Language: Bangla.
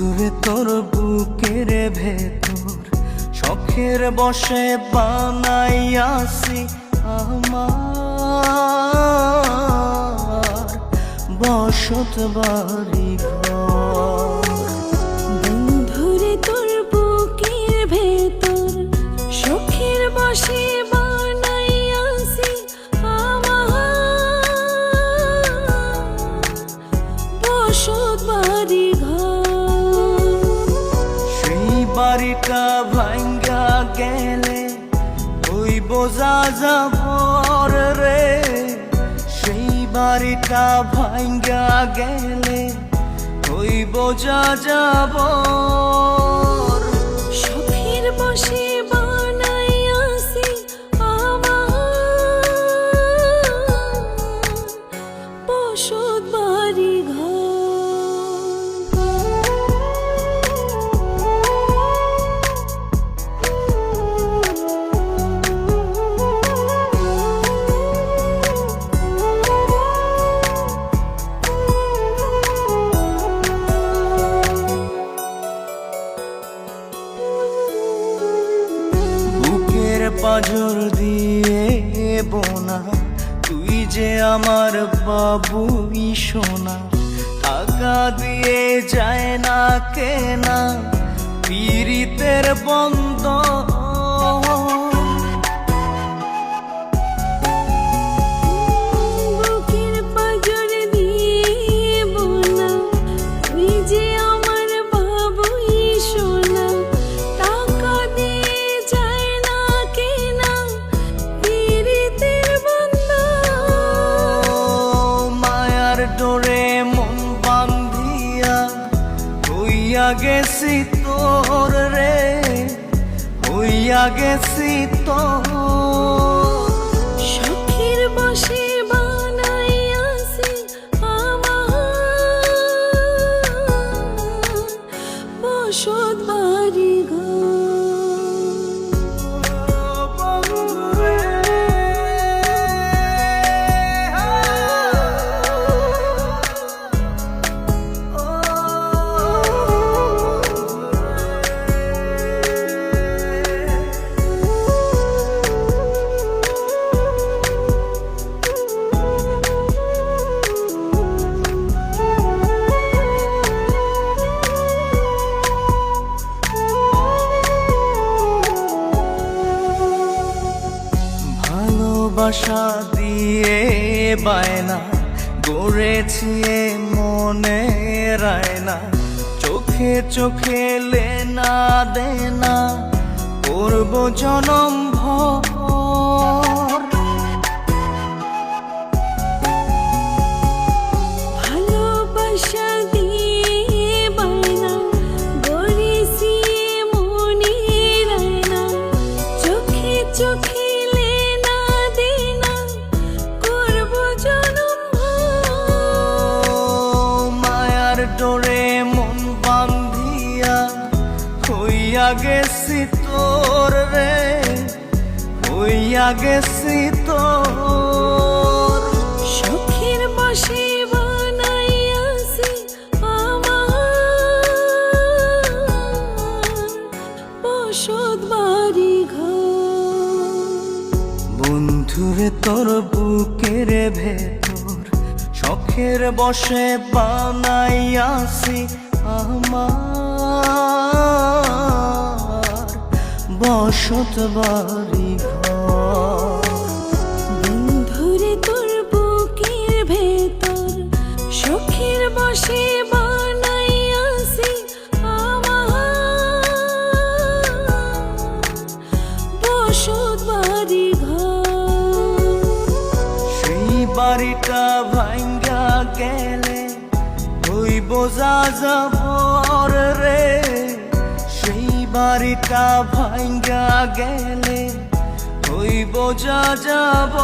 বন্ধুরে তোর বুকের ভেতর শখের বসে বানাইয়াছি আমার বসত বাড়ি ঘর। বন্ধুরে তোর বুকের ভেতর শখের বসে বানাইয়াছি আমার বসত বাড়ি ঘর। সেই বাড়িটা ভাঙ্গা গেলে ওই বোঝা যাবর রে, সেই বাড়িটা ভাঙ্গা গেলে ওই বোঝা যাবর। শখের বসে বানাইয়াছি আমার বসত বাড়ি ঘর। পাঁজর দিয়ে বোনা তুই যে আমার বাবুই সোনা, টাকা দিয়ে যায় না কেনা পীড়িতের বন্ধ। বুকের পাঁজর দিয়ে বোনা তুই যে আমার বাবুই সোনা, টাকা দিয়ে যায় না কেনা পীড়িতের বন্ধন। মায়ার ডোরে মন বান্ধিয়া হইয়া গেছি তোর রে, হইয়া গেছি তোর। শখের বসে বানাইয়াছি আমার বসত বাড়ি ঘর। ভালোবাসা দিয়ে বায়না গড়েছি মনে রায়না, চোখে চোখে লেনা দেনা করব জনম ভর। ভালোবাসা দিয়ে বায়না গড়েছি মনে রায়না, চোখে চোখে লেনা দেনা করব জনম ভর। মায়ার ডোরে মন বান্ধিয়া হইয়া গেছি তোর রে, হইয়া গেছি তোর। শখের বসে বানাইয়াছি আমার বসত বাড়ি ঘর। বন্ধুরে তোর বুকের ভেতর শখের বসে বানাইয়াছি আমার বসত বাড়ি ঘর। বন্ধুরে তোর বুকের ভেতর শখের বসে বানাইয়াছি আমার বসত বাড়ি ঘর। সেই বাড়িটা ভাঙ্গা গেলে ওই বোঝা যাবর রে, সেই বাড়িটা ভাঙ্গা গেলে ওই বোঝা যাব।